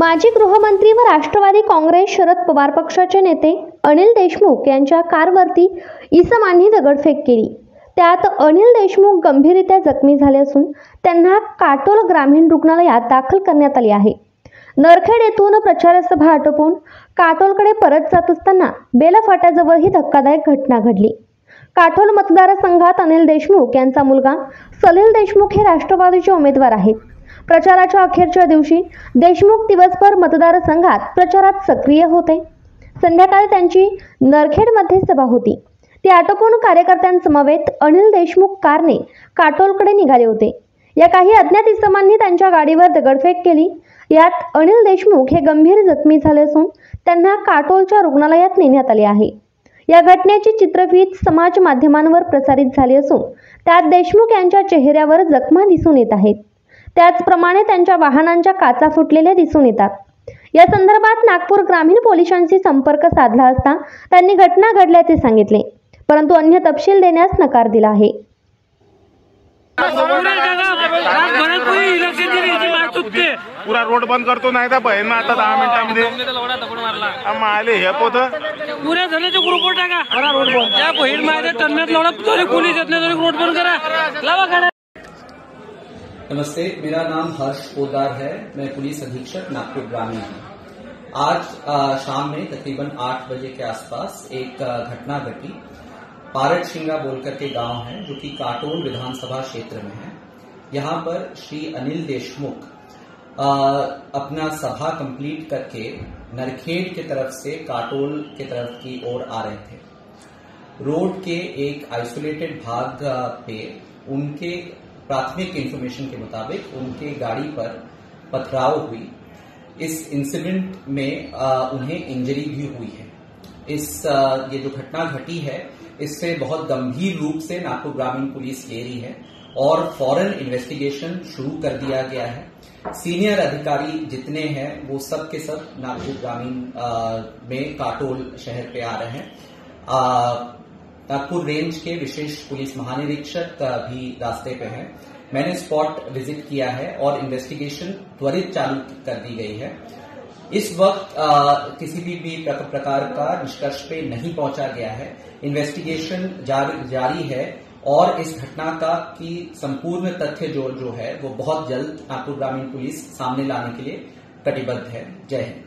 माजी गृहमंत्री व राष्ट्रवादी काँग्रेस शरद पवार पक्षाचे नेते अनिल देशमुख यांच्या कारवरती इसमांनी दगडफेक केली। त्यात अनिल देशमुख गंभीररीत्या जखमी झाले असून त्यांना काटोल ग्रामीण रुग्णालयात दाखल करण्यात आले आहे। नरखेड येथून प्रचार सभा आटोपून काटोलकडे परत जात असताना बेलफाट्याजवळ ही धक्कादायक घटना घडली। काटोल मतदारसंघात अनिल देशमुख यांचा मुलगा सलील देशमुख हे राष्ट्रवादीचे उमेदवार आहेत। प्रचाराच्या अखेरच्या दिवशी देशमुख दिवसभर मतदारसंघात प्रचारात सक्रिय होते। संध्याकाळी त्यांची नरखेडमध्ये सभा होती। ती आटोपून कार्यकर्त्यांसमवेत अनिल देशमुख कारने काटोलकडे निघाले होते। या काही अज्ञात इसमांनी त्यांच्या गाडीवर दगडफेक केली। यात अनिल देशमुख हे गंभीर जखमी झाले असून त्यांना काटोलच्या रुग्णालयात नेण्यात आले आहे। या घटनेची चित्रफीत समाज माध्यमांवर प्रसारित झाली असून त्यात देशमुख यांच्या चेहऱ्यावर जखमा दिसून येत आहेत। त्याचप्रमाणे त्यांच्या वाहनांच्या काचा फुटलेल्या दिसून येतात। या संदर्भात नागपूर ग्रामीण पोलिसांशी संपर्क साधला असता त्यांनी घटना घडल्याचे सांगितले, परंतु अन्य तपशील देण्यास नकार दिला आहे। पूरा रोड बंद करतो नाही तर बहीण आता 10 मिनिटांमध्ये आले हे पोत पुऱ्या झाल्याचे ग्रुपवर टाका। त्या बहीण माझ्या तन्मयात लढा तरी पोलीस येत नाही, रोड बंद करा, लावा गाड्या। नमस्ते, मेरा नाम हर्ष पोदार है। मैं पुलिस अधीक्षक नागपुर ग्रामीण हूँ। आज शाम में तकरीबन 8 बजे के आसपास एक घटना घटी। पारट शिंगा बोलकर के गांव है जो कि काटोल विधानसभा क्षेत्र में है। यहाँ पर श्री अनिल देशमुख अपना सभा कंप्लीट करके नरखेड़ की तरफ से काटोल की तरफ की ओर आ रहे थे। रोड के एक आइसोलेटेड भाग पे उनके प्राथमिक इंफॉर्मेशन के मुताबिक उनके गाड़ी पर पथराव हुई। इस इंसिडेंट में उन्हें इंजरी भी हुई है। ये जो घटना घटी है इससे बहुत गंभीर रूप से नागपुर ग्रामीण पुलिस ले रही है और फौरन इन्वेस्टिगेशन शुरू कर दिया गया है। सीनियर अधिकारी जितने हैं वो सब के सब नागपुर ग्रामीण में काटोल शहर पे आ रहे हैं। नागपुर रेंज के विशेष पुलिस महानिरीक्षक भी रास्ते पे हैं। मैंने स्पॉट विजिट किया है और इन्वेस्टिगेशन त्वरित चालू कर दी गई है। इस वक्त किसी भी प्रकार का निष्कर्ष पे नहीं पहुंचा गया है। इन्वेस्टिगेशन जारी है और इस घटना का की संपूर्ण तथ्य जो है वो बहुत जल्द नागपुर ग्रामीण पुलिस सामने लाने के लिए कटिबद्ध है। जय हिंद।